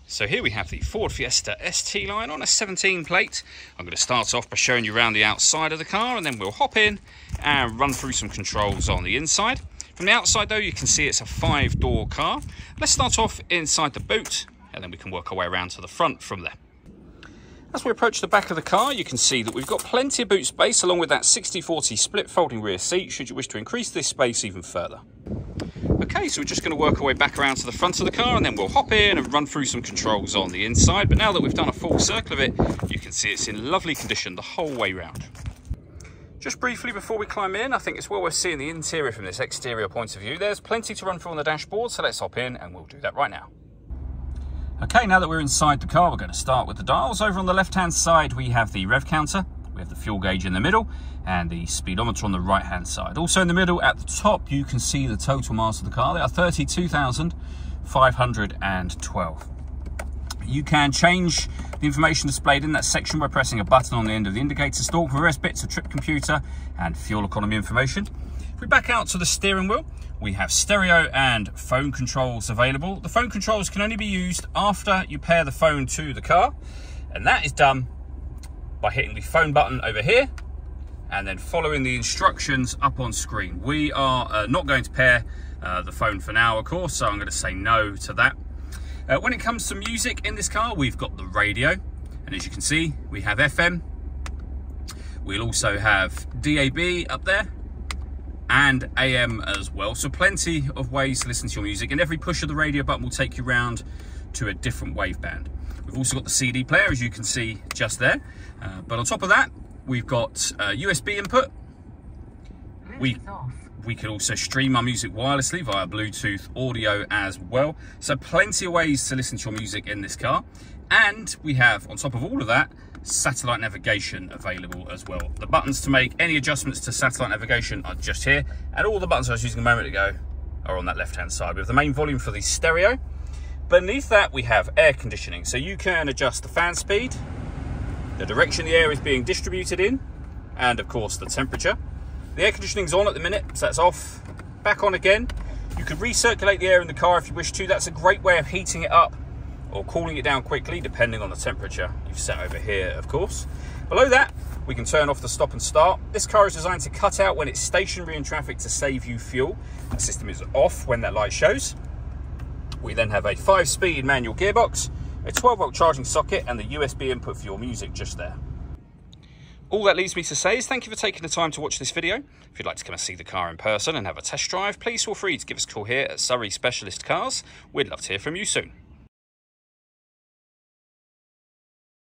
So here we have the Ford Fiesta ST line on a 17 plate. I'm going to start off by showing you around the outside of the car, and then we'll hop in and run through some controls on the inside. From the outside though, you can see it's a 5-door car. Let's start off inside the boot, and then we can work our way around to the front from there. As we approach the back of the car, you can see that we've got plenty of boot space along with that 60/40 split folding rear seat should you wish to increase this space even further. Okay, so we're just going to work our way back around to the front of the car, and then we'll hop in and run through some controls on the inside. But now that we've done a full circle of it, you can see it's in lovely condition the whole way round. Just briefly before we climb in, I think it's well worth seeing the interior from this exterior point of view. There's plenty to run through on the dashboard, so let's hop in and we'll do that right now. Okay, now that we're inside the car, we're going to start with the dials. Over on the left-hand side, we have the rev counter. We have the fuel gauge in the middle and the speedometer on the right-hand side. Also in the middle at the top, you can see the total miles of the car. They are 32,512. You can change the information displayed in that section by pressing a button on the end of the indicator stalk. For the rest bits, a trip computer and fuel economy information. If we back out to the steering wheel, we have stereo and phone controls available. The phone controls can only be used after you pair the phone to the car, and that is done by hitting the phone button over here and then following the instructions up on screen. We are not going to pair the phone for now, of course, so I'm going to say no to that. When it comes to music in this car, we've got the radio, and as you can see, we have FM. We'll also have DAB up there and AM as well, so plenty of ways to listen to your music, and every push of the radio button will take you round to a different wave band. We've also got the CD player, as you can see just there, but on top of that we've got USB input. We can also stream our music wirelessly via Bluetooth audio as well, so plenty of ways to listen to your music in this car. And we have, on top of all of that, satellite navigation available as well. The buttons to make any adjustments to satellite navigation are just here, and all the buttons I was using a moment ago are on that left-hand side. We have the main volume for the stereo. Beneath that, we have air conditioning, so you can adjust the fan speed, the direction the air is being distributed in, and of course the temperature. The air conditioning's on at the minute, so that's off, back on again. You can recirculate the air in the car if you wish to. That's a great way of heating it up or cooling it down quickly, depending on the temperature you've set over here, of course. Below that, we can turn off the stop and start. This car is designed to cut out when it's stationary in traffic to save you fuel. The system is off when that light shows. We then have a 5-speed manual gearbox, a 12-volt charging socket, and the USB input for your music just there. All that leaves me to say is thank you for taking the time to watch this video. If you'd like to come and see the car in person and have a test drive, please feel free to give us a call here at Surrey Specialist Cars. We'd love to hear from you soon.